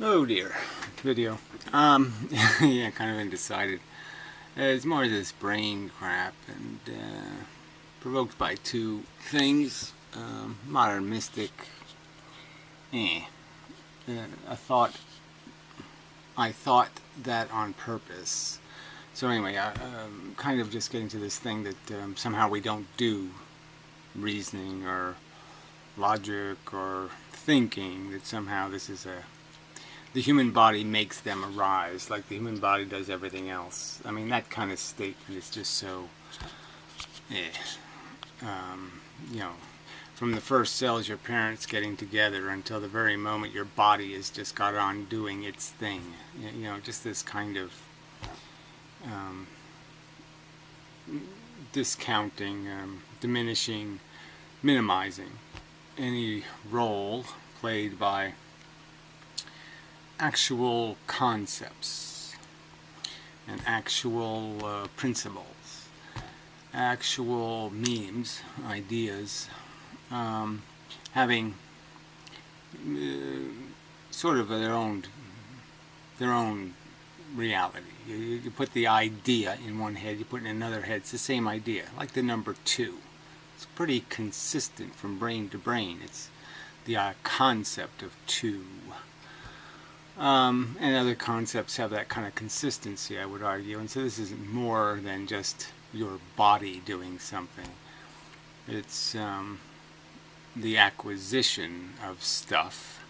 Oh dear, video. Yeah, kind of undecided. It's more of this brain crap, and provoked by two things. Modern mystic. Eh. I thought that on purpose. So anyway, kind of just getting to this thing that somehow we don't do reasoning or logic or thinking. That somehow this is the human body makes them arise, like the human body does everything else. I mean, that kind of statement is just so, eh. You know, from the first cells your parents getting together until the very moment your body has just got on doing its thing. You know, just this kind of um, discounting, diminishing, minimizing any role played by actual concepts and actual principles, actual memes, ideas, having sort of their own reality. You put the idea in one head, you put it in another head. It's the same idea, like the number 2. It's pretty consistent from brain to brain. It's the concept of 2. And other concepts have that kind of consistency, I would argue. And so this is more than just your body doing something. It's the acquisition of stuff.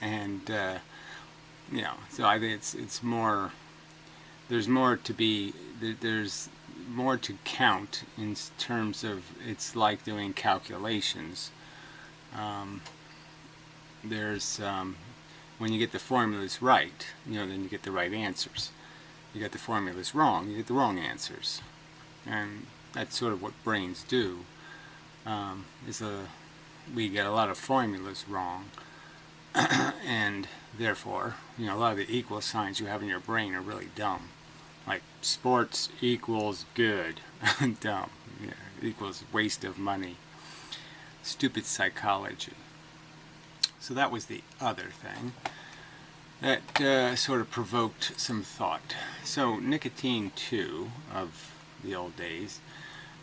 And, you know, so I think it's more, there's more to be, there's more to count in terms of, it's like doing calculations. There's when you get the formulas right, you know, then you get the right answers. You get the formulas wrong, you get the wrong answers. And that's sort of what brains do. We get a lot of formulas wrong, and therefore, you know, a lot of the equal signs you have in your brain are really dumb. Like sports equals good, dumb. Yeah, equals waste of money. Stupid psychology. So that was the other thing that sort of provoked some thought. So nicotine 2 of the old days,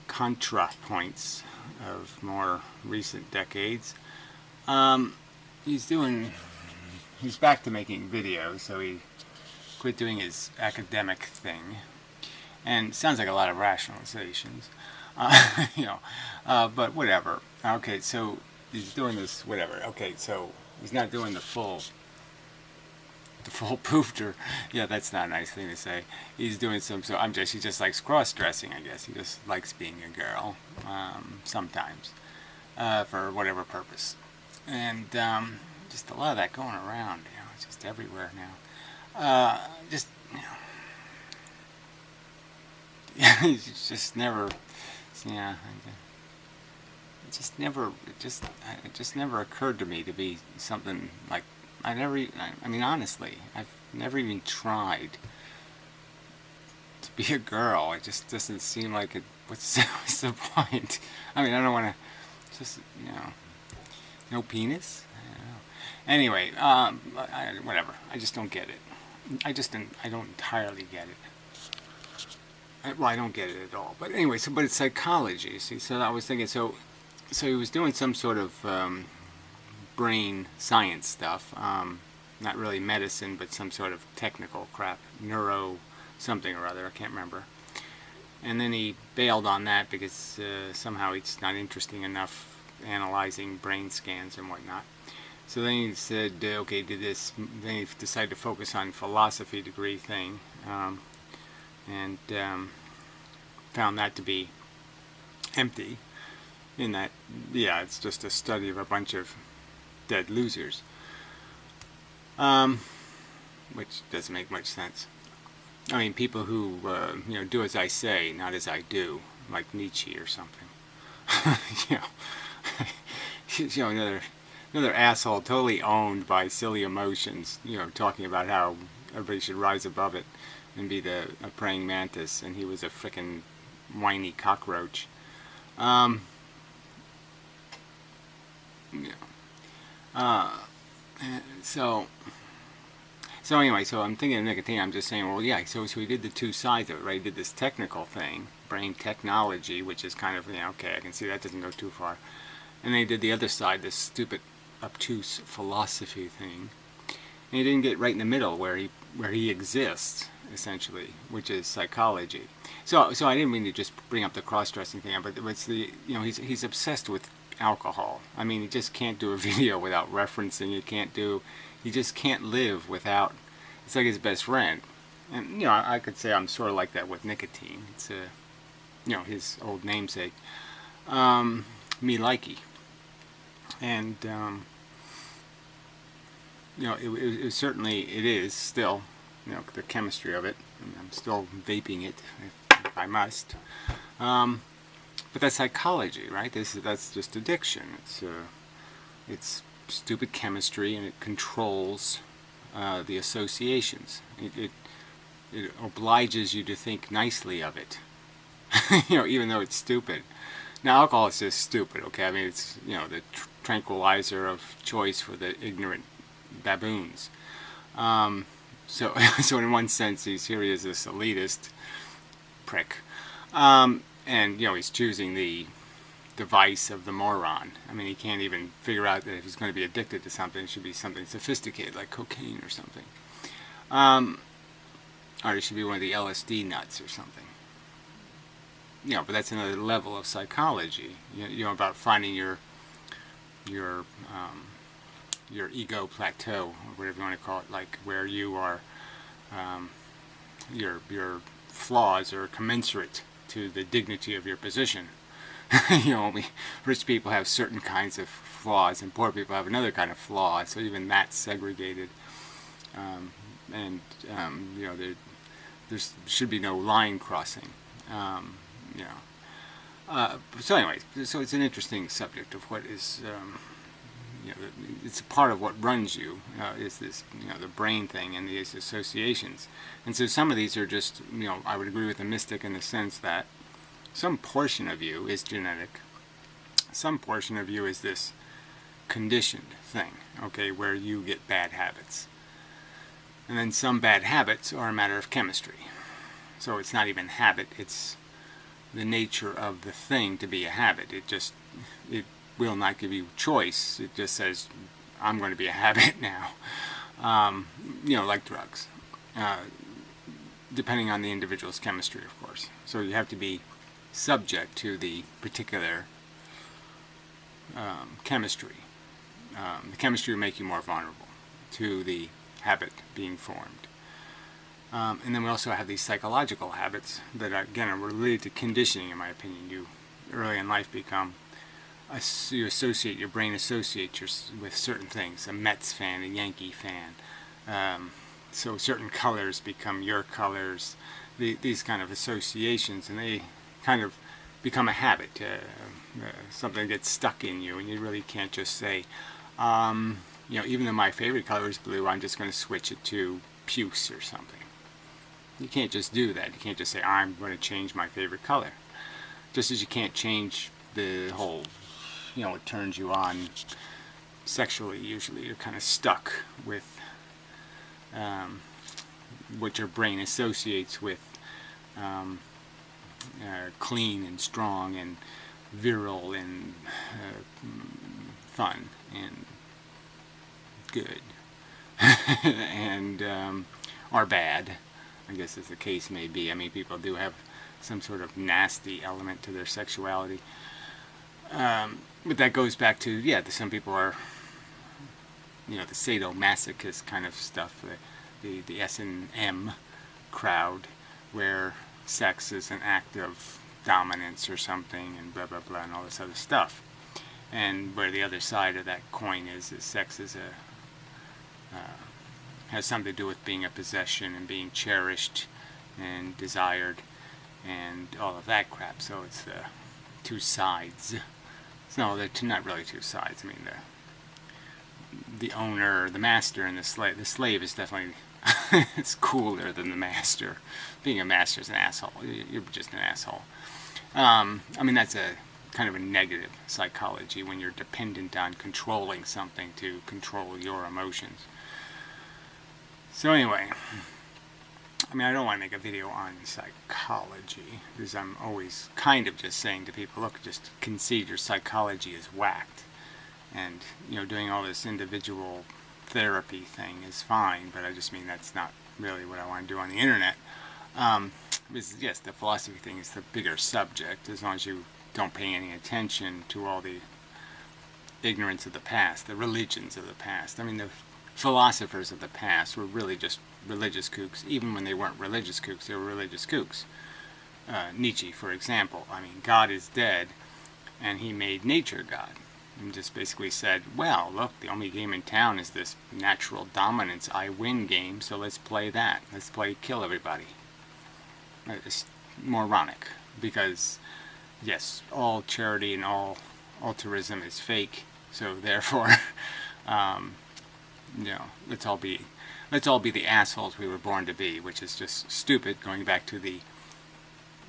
ContraPoints of more recent decades. He's back to making videos, so he quit doing his academic thing, and sounds like a lot of rationalizations, you know, but whatever. Okay, so he's doing this, whatever. Okay, so he's not doing the full poofter. Yeah, that's not a nice thing to say. He's doing some, so he just likes cross-dressing, I guess. He just likes being a girl, sometimes, for whatever purpose. And just a lot of that going around, you know, it's just everywhere now. Just, you know, it's just never, yeah, it just never occurred to me to be something like, I mean, honestly, I've never even tried to be a girl. It just doesn't seem like it. What's the point? I mean, I don't want to, just, you know, no penis? I don't know. Anyway, whatever. I just don't get it. I don't entirely get it. Well, I don't get it at all. But anyway, but it's psychology, see? So I was thinking, so he was doing some sort of brain science stuff, not really medicine, but some sort of technical crap, neuro something or other, I can't remember. And then he bailed on that because somehow it's not interesting enough analyzing brain scans and whatnot. So then he said, okay, then he decided to focus on philosophy degree thing, and found that to be empty, in that, yeah, it's just a study of a bunch of dead losers, which doesn't make much sense. I mean, people who you know, do as I say, not as I do, like Nietzsche or something. You know, you know, another asshole totally owned by silly emotions. You know, talking about how everybody should rise above it and be a praying mantis, and he was a frickin' whiny cockroach. You know. So anyway, so I'm thinking of nicotine. I'm just saying, well, yeah. So he did the two sides of it, right? He did this technical thing, brain technology, which is kind of, okay, I can see that doesn't go too far. And then he did the other side, this stupid, obtuse philosophy thing. And he didn't get right in the middle where he exists, essentially, which is psychology. So I didn't mean to just bring up the cross-dressing thing, but it's the, he's obsessed with alcohol. I mean, he just can't do a video without referencing. He just can't live without. It's like his best friend. And I could say I'm sort of like that with nicotine. It's his old namesake, me likey, and it certainly it is still, the chemistry of it. I'm still vaping it if I must. But that's psychology, right? That's just addiction. It's stupid chemistry, and it controls the associations. It obliges you to think nicely of it, even though it's stupid. Now, alcohol is just stupid, okay? I mean, it's the tranquilizer of choice for the ignorant baboons. So in one sense, he is this elitist prick. And he's choosing the vice of the moron. I mean, he can't even figure out that if he's going to be addicted to something, it should be something sophisticated like cocaine or something, or it should be one of the LSD nuts or something. But that's another level of psychology. About finding your ego plateau, or whatever you want to call it, like where you are, your flaws are commensurate to the dignity of your position. Only rich people have certain kinds of flaws, and poor people have another kind of flaw. So even that's segregated, and there should be no line crossing. So anyway, so it's an interesting subject of what is. It's a part of what runs you, is this, the brain thing and these associations. And so some of these are just, I would agree with the mystic in the sense that some portion of you is genetic. Some portion of you is this conditioned thing, okay, where you get bad habits. And then some bad habits are a matter of chemistry. So it's not even habit, it's the nature of the thing to be a habit. It will not give you choice. It just says, I'm going to be a habit now. Like drugs. Depending on the individual's chemistry, of course. So you have to be subject to the particular chemistry. The chemistry will make you more vulnerable to the habit being formed. And then we also have these psychological habits that, again, are related to conditioning, in my opinion. You, early in life, your brain associates with certain things. A Mets fan, a Yankee fan. So certain colors become your colors. These kind of associations, and they kind of become a habit. Something gets stuck in you, and you really can't just say, even though my favorite color is blue, I'm just going to switch it to puce or something. You can't just do that. You can't just say, I'm going to change my favorite color. Just as you can't change the whole, it turns you on sexually. Usually you're kind of stuck with what your brain associates with clean and strong and virile and fun and good and or bad, I guess as the case may be. I mean, people do have some sort of nasty element to their sexuality. But that goes back to, some people are, the sadomasochist kind of stuff, the S&M crowd, where sex is an act of dominance or something, and blah, blah, blah, and all this other stuff. And where the other side of that coin is sex is has something to do with being a possession and being cherished and desired and all of that crap. So it's the two sides. No, they're not really two sides. I mean, the owner, the master, and the slave. The slave is definitely it's cooler than the master. Being a master is an asshole. You're just an asshole. I mean, that's a kind of a negative psychology when you're dependent on controlling something to control your emotions. So anyway, I mean, I don't want to make a video on psychology, because I'm always kind of just saying to people, look, just concede your psychology is whacked. And, you know, doing all this individual therapy thing is fine, but I just mean that's not really what I want to do on the internet. Because, yes, the philosophy thing is the bigger subject, as long as you don't pay any attention to all the ignorance of the past, the religions of the past. I mean, the philosophers of the past were really just religious kooks. Even when they weren't religious kooks, they were religious kooks. Nietzsche, for example. I mean, God is dead, and he made nature God. And just basically said, well, look, the only game in town is this natural dominance I win game, so let's play that. Let's play kill everybody. It's moronic, because, yes, all charity and all altruism is fake, so therefore, you know, let's all be the assholes we were born to be, which is just stupid, going back to the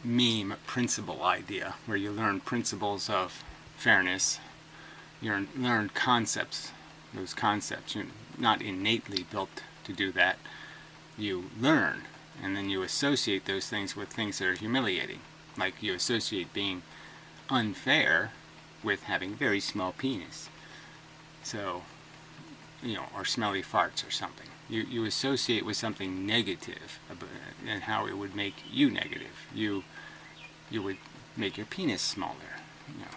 meme principle idea, where you learn principles of fairness, you learn concepts, those concepts. You're not innately built to do that. You learn, and then you associate those things with things that are humiliating. Like you associate being unfair with having very small penis. So, you know, or smelly farts or something. You associate with something negative and how it would make you negative. You would make your penis smaller, you know,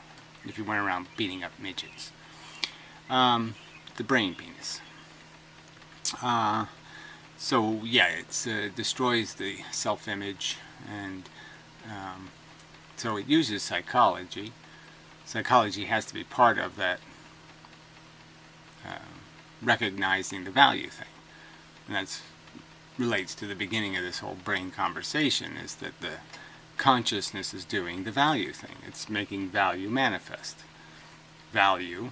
if you went around beating up midgets. The brain penis. So yeah, it destroys the self-image, and so it uses psychology. Psychology has to be part of that recognizing the value thing. And that relates to the beginning of this whole brain conversation, is that the consciousness is doing the value thing. It's making value manifest. Value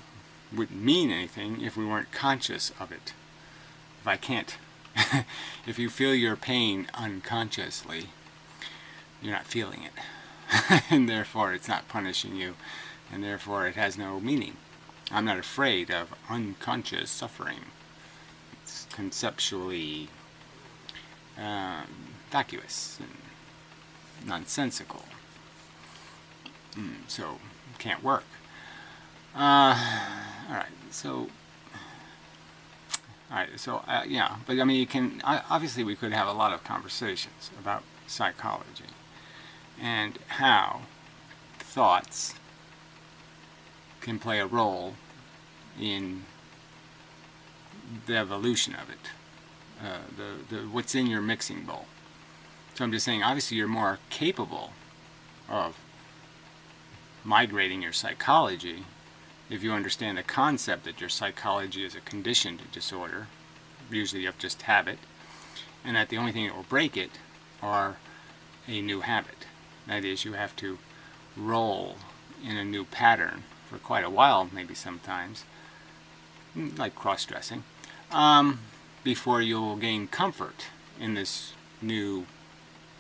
wouldn't mean anything if we weren't conscious of it. If I can't, if you feel your pain unconsciously, you're not feeling it. And therefore it's not punishing you, and therefore it has no meaning. I'm not afraid of unconscious suffering. It's conceptually vacuous and nonsensical. So, can't work. Alright, so... yeah, but I mean, you can... obviously, we could have a lot of conversations about psychology and how thoughts can play a role in the evolution of it. What's in your mixing bowl. So I'm just saying, obviously you're more capable of migrating your psychology if you understand the concept that your psychology is a conditioned disorder, usually of just habit, and that the only thing that will break it are a new habit. That is, you have to roll in a new pattern for quite a while, maybe sometimes, like cross-dressing, before you'll gain comfort in this new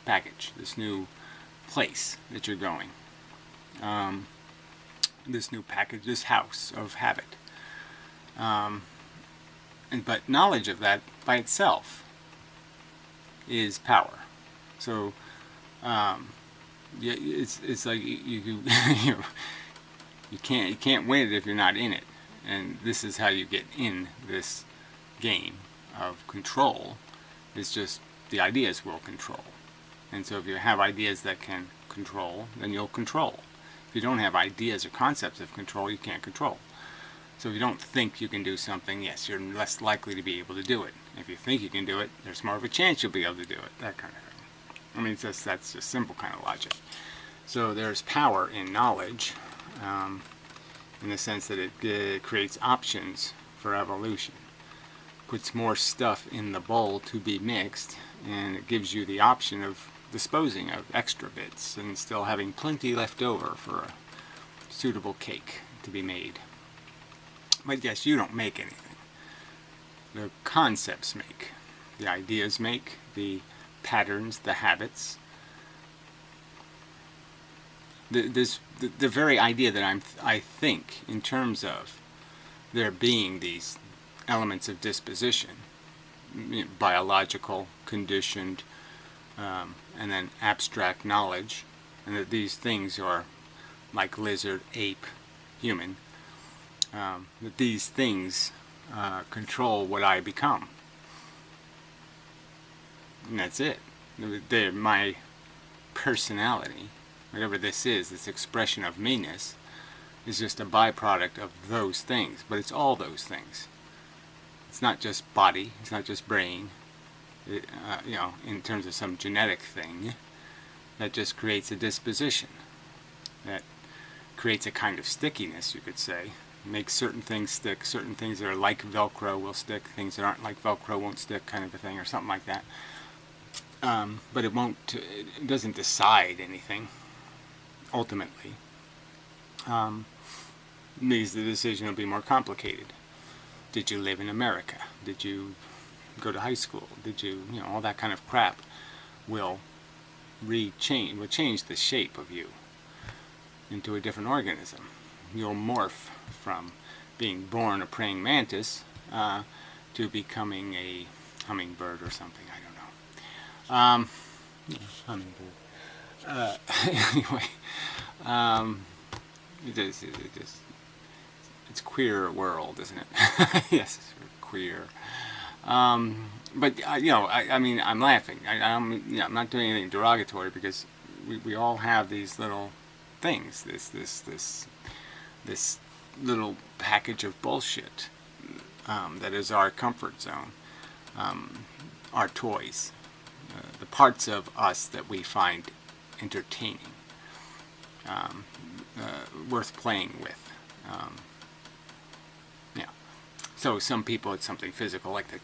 package, this new place that you're going, this new package, this house of habit. But knowledge of that by itself is power. So it's like you can't win it if you're not in it, and this is how you get in this game of control. It's just the ideas will control. And so if you have ideas that can control, then you'll control. If you don't have ideas or concepts of control, you can't control. So if you don't think you can do something, yes, you're less likely to be able to do it. If you think you can do it, there's more of a chance you'll be able to do it. That kind of thing. I mean, that's just simple kind of logic. So there's power in knowledge, in the sense that it creates options for evolution. Puts more stuff in the bowl to be mixed, and it gives you the option of disposing of extra bits and still having plenty left over for a suitable cake to be made. But yes, you don't make anything. The concepts make. The ideas make. The patterns, the habits the very idea that I think in terms of there being these elements of disposition, biological, conditioned, and then abstract knowledge, and that these things are like lizard, ape, human, that these things control what I become. And that's it. They're my personality, whatever this is, this expression of meanness, is just a byproduct of those things. But it's all those things. It's not just body, it's not just brain, in terms of some genetic thing that just creates a disposition, that creates a kind of stickiness, you could say. Makes certain things stick, certain things that are like Velcro will stick, things that aren't like Velcro won't stick, kind of a thing, or something like that. But it doesn't decide anything, ultimately. Means the decision will be more complicated. Did you live in America? Did you go to high school? Did you, all that kind of crap will change the shape of you into a different organism. You'll morph from being born a praying mantis to becoming a hummingbird or something. I don't know. Hummingbird. Anyway, it's queer world, isn't it? Yes, it's queer. But I mean, I'm laughing. I'm not doing anything derogatory, because we all have these little things. This little package of bullshit that is our comfort zone. Our toys, the parts of us that we find entertaining, worth playing with. So some people, it's something physical, like they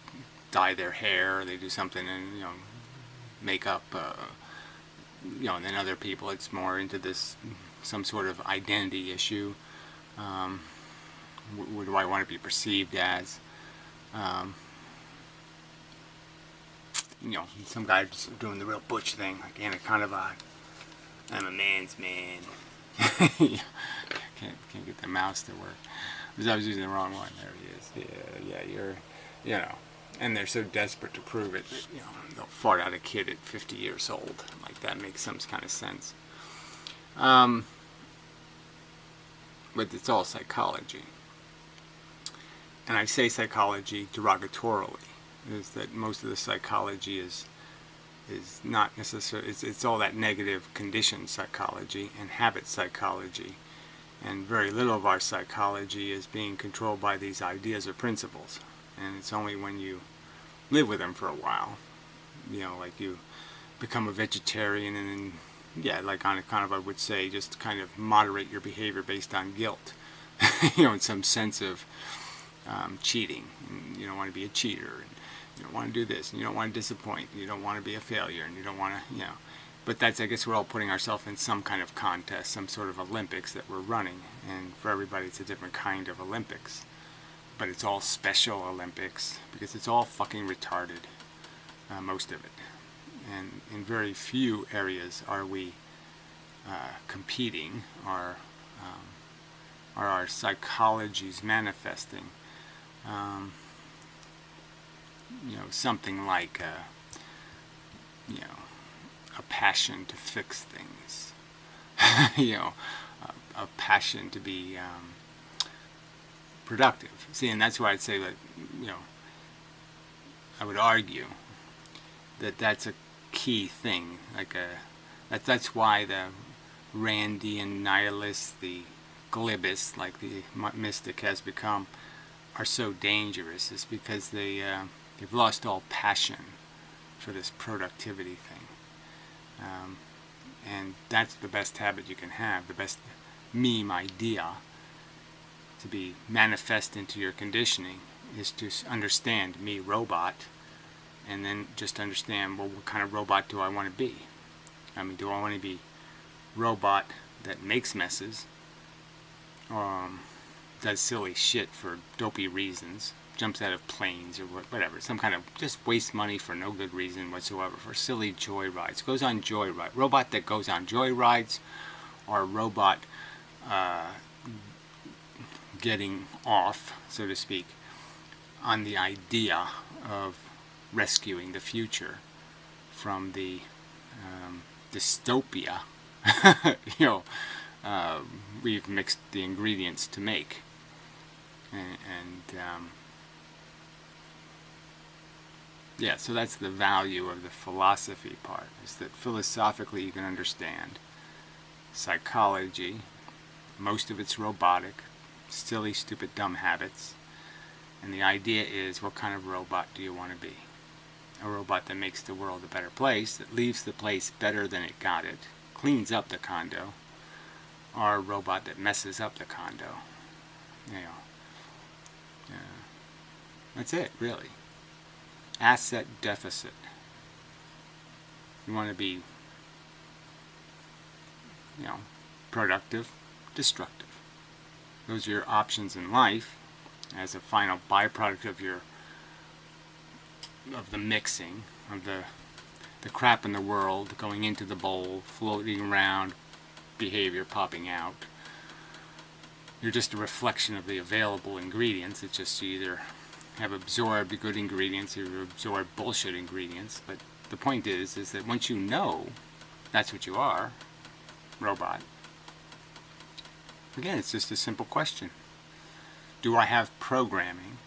dye their hair, or they do something and make up, and then other people, it's more into this some sort of identity issue. What do I want to be perceived as? Some guy just doing the real butch thing, like Anaconda. I'm a man's man. Can't get the mouse to work. I was using the wrong one. There he is. Yeah, you're, and they're so desperate to prove it that, they'll fart out a kid at 50 years old. Like, that makes some kind of sense. But it's all psychology. And I say psychology derogatorily, is that most of the psychology is not necessarily, it's all that negative conditioned psychology and habit psychology. And very little of our psychology is being controlled by these ideas or principles. And it's only when you live with them for a while, like you become a vegetarian, and then, like Anaconda would say, just kind of moderate your behavior based on guilt, in some sense of cheating. And you don't want to be a cheater, and you don't want to do this, and you don't want to disappoint, and you don't want to be a failure, and you don't want to, But that's, I guess we're all putting ourselves in some kind of contest, some sort of Olympics that we're running. And for everybody, it's a different kind of Olympics. But it's all special Olympics, because it's all fucking retarded, most of it. And in very few areas are we competing, are our psychologies manifesting. Something like, a passion to fix things, a passion to be productive. See, and that's why I'd say that, I would argue that that's a key thing. Like that's why the Randian nihilists, the glibbists, like the mystic has become, are so dangerous. Is because they've lost all passion for this productivity thing. And that's the best habit you can have, the best meme idea to be manifest into your conditioning, is to understand me, robot, and then just understand, well, what kind of robot do I want to be? I mean, do I want to be robot that makes messes, does silly shit for dopey reasons, jumps out of planes or whatever, some kind of just waste money for no good reason whatsoever, for silly joy rides, goes on joy ride, robot that goes on joy rides, our robot getting off, so to speak, on the idea of rescuing the future from the dystopia we've mixed the ingredients to make. Yeah, so that's the value of the philosophy part, is that philosophically you can understand psychology. Most of it's robotic, silly, stupid, dumb habits. And the idea is, what kind of robot do you want to be? A robot that makes the world a better place, that leaves the place better than it got it, cleans up the condo, or a robot that messes up the condo. That's it, really. Asset deficit. You want to be, productive, destructive. Those are your options in life as a final byproduct of the mixing of the crap in the world going into the bowl, floating around, behavior popping out. You're just a reflection of the available ingredients. It's just you either have absorbed good ingredients or you absorb bullshit ingredients. But the point is that once you know that's what you are, robot, again, it's just a simple question. Do I have programming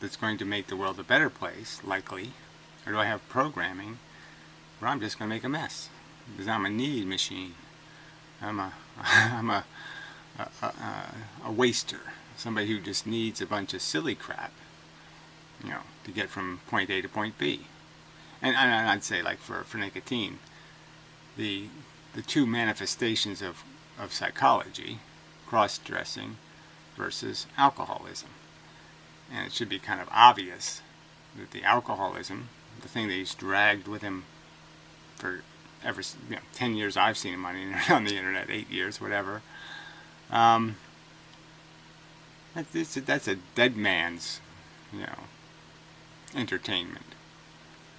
that's going to make the world a better place, likely, or do I have programming where I'm just going to make a mess? Because I'm a need machine. I'm a waster, somebody who just needs a bunch of silly crap, to get from point A to point B. And I'd say, like for nicotine, the two manifestations of psychology, cross-dressing versus alcoholism. And it should be kind of obvious that the alcoholism, the thing that he's dragged with him for 10 years I've seen him on the internet, 8 years, whatever, that's a dead man's, entertainment.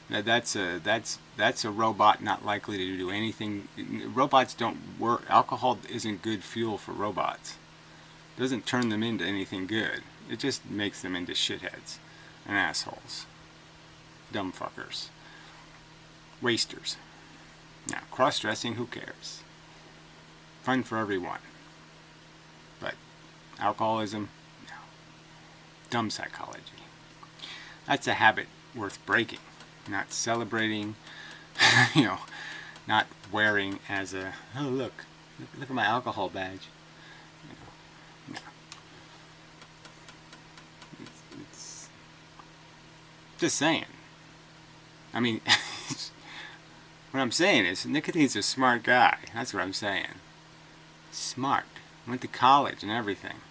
That's a robot not likely to do anything. Robots don't work. Alcohol isn't good fuel for robots. It doesn't turn them into anything good. It just makes them into shitheads and assholes, dumb fuckers, wasters. Now, cross-dressing, who cares? Fun for everyone. But alcoholism, no. Dumb psychology. That's a habit worth breaking. Not celebrating, not wearing as a, oh look at my alcohol badge. No. It's just saying. I mean, what I'm saying is, Nicotine's a smart guy. That's what I'm saying. Smart. Went to college and everything.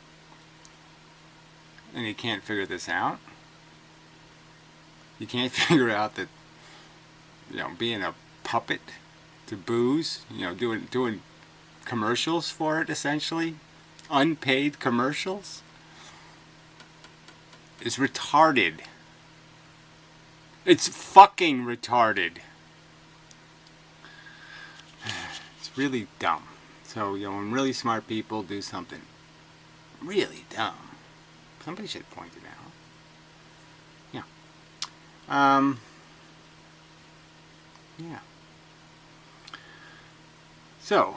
And he can't figure this out. You can't figure out that, being a puppet to booze, doing commercials for it, essentially, unpaid commercials, is retarded. It's fucking retarded. It's really dumb. So, when really smart people do something really dumb, somebody should point it out. Yeah. So,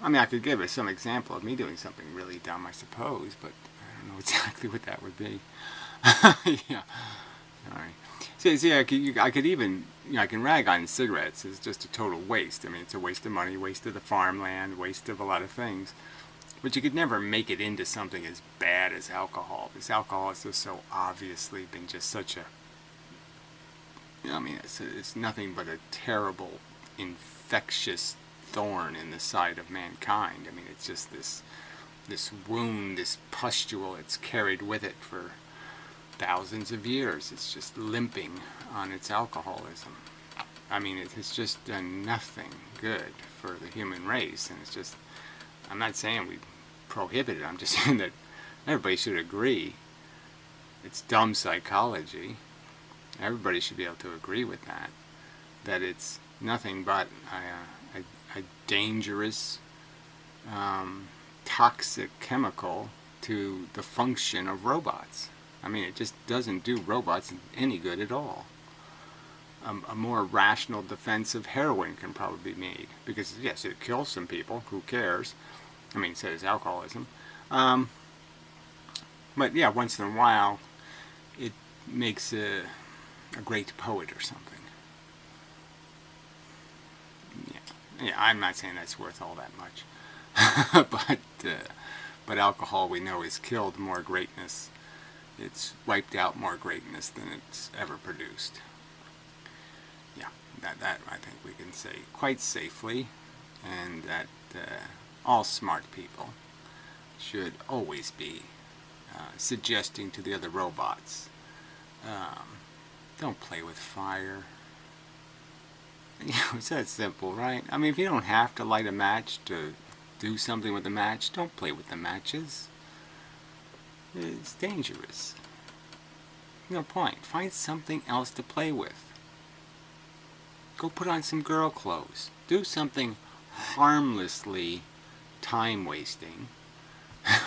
I could give us some example of me doing something really dumb, I suppose, but I don't know exactly what that would be. Yeah. Alright. See, I could even, I can rag on cigarettes as just a total waste. It's a waste of money, waste of the farmland, waste of a lot of things. But you could never make it into something as bad as alcohol, because alcohol has just so obviously been just such a, it's nothing but a terrible, infectious thorn in the side of mankind. It's just this wound, this pustule it's carried with it for thousands of years. It's just limping on its alcoholism. It's just done nothing good for the human race, and it's just, I'm not saying we prohibit it, I'm just saying that everybody should agree it's dumb psychology. Everybody should be able to agree with that it's nothing but a dangerous, toxic chemical to the function of robots. I mean, it just doesn't do robots any good at all. A more rational defense of heroin can probably be made, because yes, it kills some people. Who cares? I mean, so does alcoholism. But yeah, once in a while, it makes a great poet or something. Yeah, I'm not saying that's worth all that much, but alcohol, we know, has killed more greatness. It's wiped out more greatness than it's ever produced. Yeah, that I think we can say quite safely, and that all smart people should always be suggesting to the other robots, don't play with fire. It's that simple, right? I mean, if you don't have to light a match to do something with a match, don't play with the matches. It's dangerous. No point. Find something else to play with. Go put on some girl clothes. Do something harmlessly time-wasting.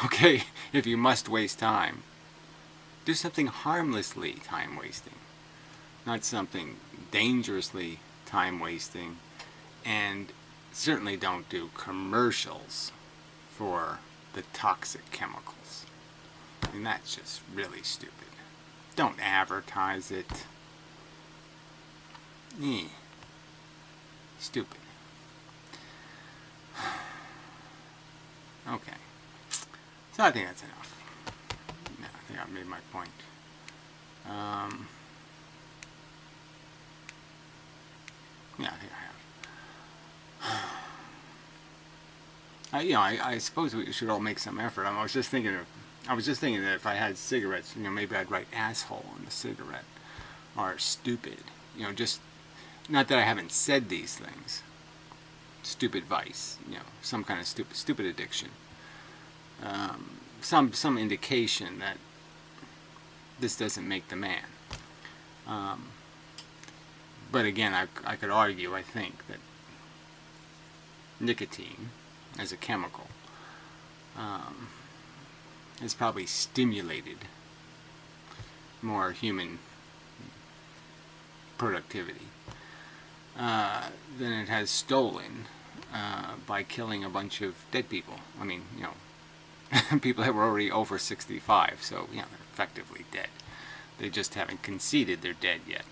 Okay, if you must waste time, do something harmlessly time-wasting, not something dangerously time-wasting. And certainly don't do commercials for the toxic chemicals. I mean, that's just really stupid. Don't advertise it. Stupid. Okay. So I think that's enough. Yeah, I think I've made my point. Yeah, I think I have. I suppose we should all make some effort. I was just thinking that if I had cigarettes, maybe I'd write asshole on the cigarette, or stupid. Just, not that I haven't said these things. Stupid vice, some kind of stupid addiction. Some indication that this doesn't make the man. But again, I could argue, I think, that nicotine, as a chemical, has probably stimulated more human productivity than it has stolen by killing a bunch of dead people. I mean, people that were already over 65, so they're effectively dead. They just haven't conceded they're dead yet.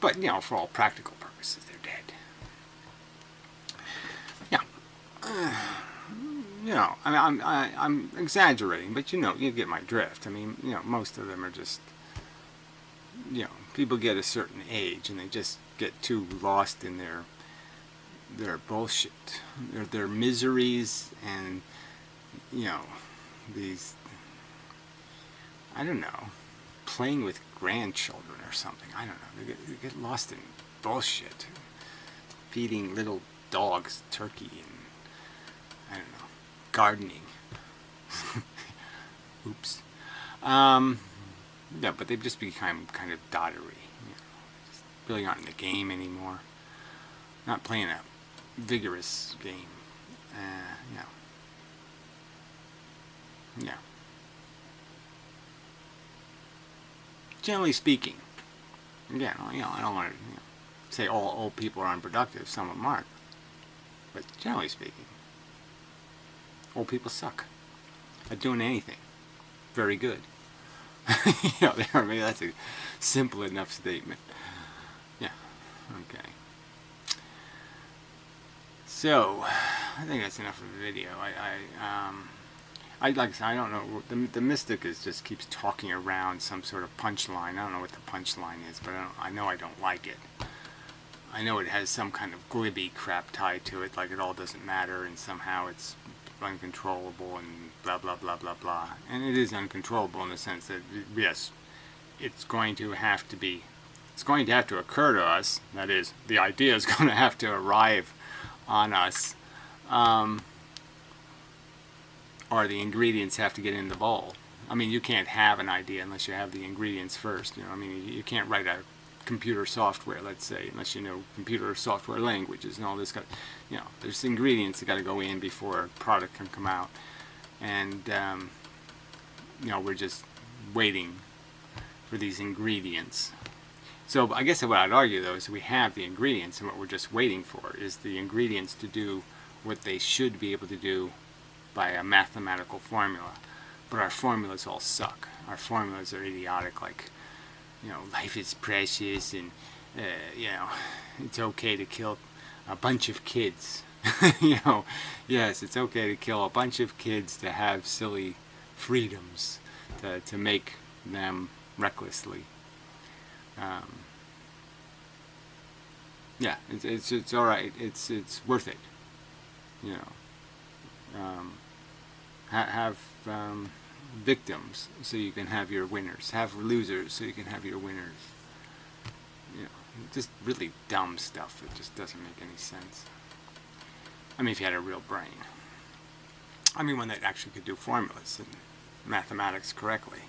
But for all practical purposes, they're dead. Yeah. I mean, I'm exaggerating, but you get my drift. I mean, most of them are just, people get a certain age and they just get too lost in their bullshit, their miseries, and these, I don't know, playing with grandchildren or something. I don't know. They get lost in bullshit, feeding little dogs turkey, and I don't know, gardening. Oops. Yeah, but they've just become kind of dottery. Just really aren't in the game anymore. Not playing a vigorous game. Yeah. Generally speaking, again, I don't want to say all old people are unproductive. Some of them aren't. But generally speaking, old people suck at doing anything very good. Maybe that's a simple enough statement. Yeah. Okay. So, I think that's enough of a video. Like I said, I don't know. The mystic just keeps talking around some sort of punchline. I don't know what the punchline is, but I know I don't like it. I know it has some kind of glibby crap tied to it, like it all doesn't matter, and somehow it's uncontrollable, and blah blah blah blah blah. And it is uncontrollable in the sense that, yes, it's going to have to occur to us. That is, the idea is going to have to arrive on us, or the ingredients have to get in the bowl. I mean, you can't have an idea unless you have the ingredients first. I mean, you can't write a computer software, let's say, unless you know computer software languages and all this kind of, there's ingredients that got to go in before a product can come out. And, we're just waiting for these ingredients. So I guess what I'd argue, though, is we have the ingredients, and what we're just waiting for is the ingredients to do what they should be able to do by a mathematical formula. But our formulas all suck. Our formulas are idiotic, like, life is precious, and, it's okay to kill a bunch of kids. Yes, it's okay to kill a bunch of kids to have silly freedoms, to make them recklessly. Yeah, it's all right. It's worth it. Have victims so you can have your winners. Have losers so you can have your winners. Just really dumb stuff that just doesn't make any sense. I mean, if you had a real brain. I mean, one that actually could do formulas and mathematics correctly,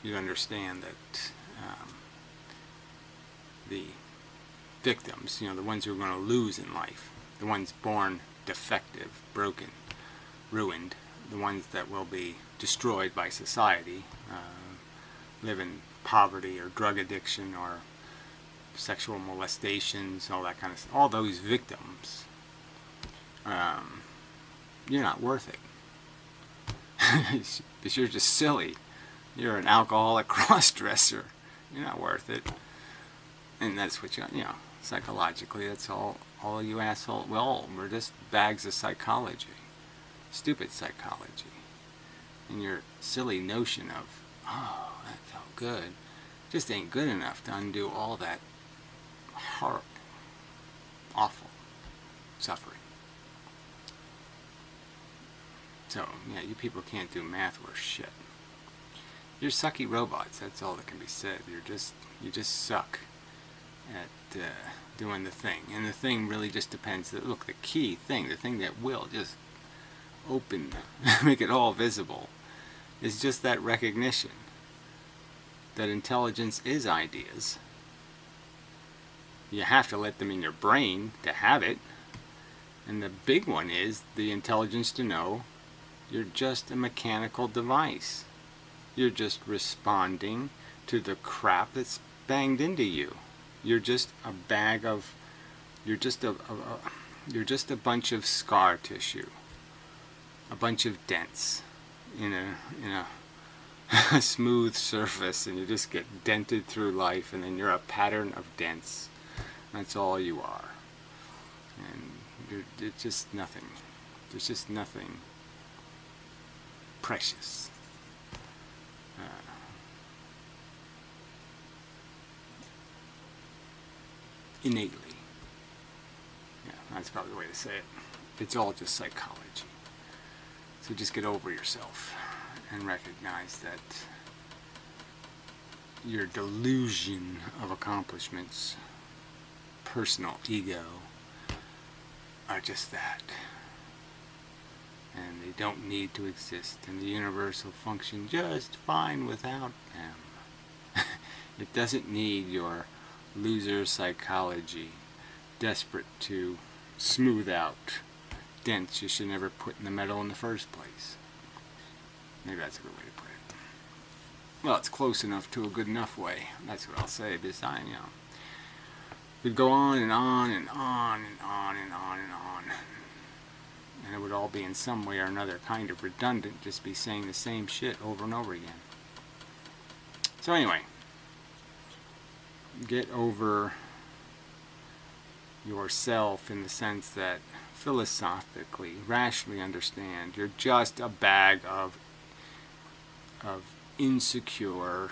you'd understand that the victims, the ones who are going to lose in life, the ones born defective, broken, ruined, the ones that will be destroyed by society, live in poverty or drug addiction or sexual molestations, all that kind of stuff, all those victims, you're not worth it. Because you're just silly. You're an alcoholic cross-dresser. You're not worth it. And that's what psychologically, that's all you asshole. Well, we're just bags of psychology. Stupid psychology. And your silly notion of, oh, that felt good, just ain't good enough to undo all that horrible, awful suffering. So, you people can't do math worth shit. You're sucky robots, that's all that can be said. You just suck at doing the thing. And the thing really just depends, look, the key thing, the thing that will just open, make it all visible, is just that recognition that intelligence is ideas. You have to let them in your brain to have it. And the big one is the intelligence to know you're just a mechanical device. You're just responding to the crap that's banged into you. You're just a bag of, you're just a bunch of scar tissue, a bunch of dents in a smooth surface, and you just get dented through life, and then you're a pattern of dents. That's all you are. And it's just nothing. There's just nothing precious. Innately. Yeah, that's probably the way to say it. It's all just psychology. So just get over yourself and recognize that your delusion of accomplishments, personal ego, are just that. And they don't need to exist, and the universe will function just fine without them. It doesn't need your loser psychology, desperate to smooth out dents you should never put in the metal in the first place. Maybe that's a good way to put it. Well, it's close enough to a good enough way. That's what I'll say. Because we'd go on and on and on and on and on and on, and it would all be in some way or another kind of redundant, just be saying the same shit over and over again. So anyway, get over yourself in the sense that philosophically, rationally understand you're just a bag of insecure,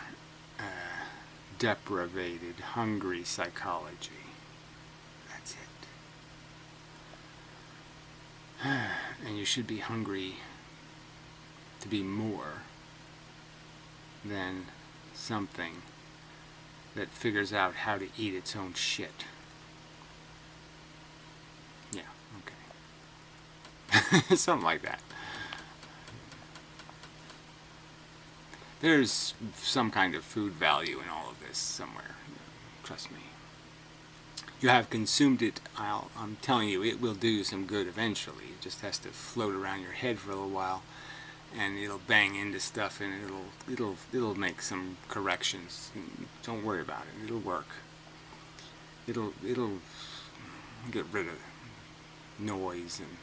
deprivated, hungry psychology. That's it. And you should be hungry to be more than something that figures out how to eat its own shit. Yeah, okay. Something like that. There's some kind of food value in all of this somewhere. Trust me. You have consumed it. I'm telling you, it will do you some good eventually. It just has to float around your head for a little while, and it'll bang into stuff, and it'll make some corrections. And don't worry about it. It'll work. It'll get rid of noise and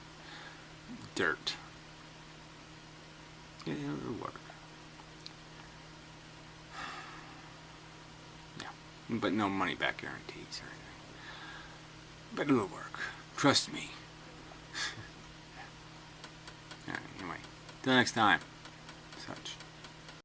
dirt. It'll work. Yeah, but no money back guarantees or anything. But it'll work. Trust me. Anyway, till next time.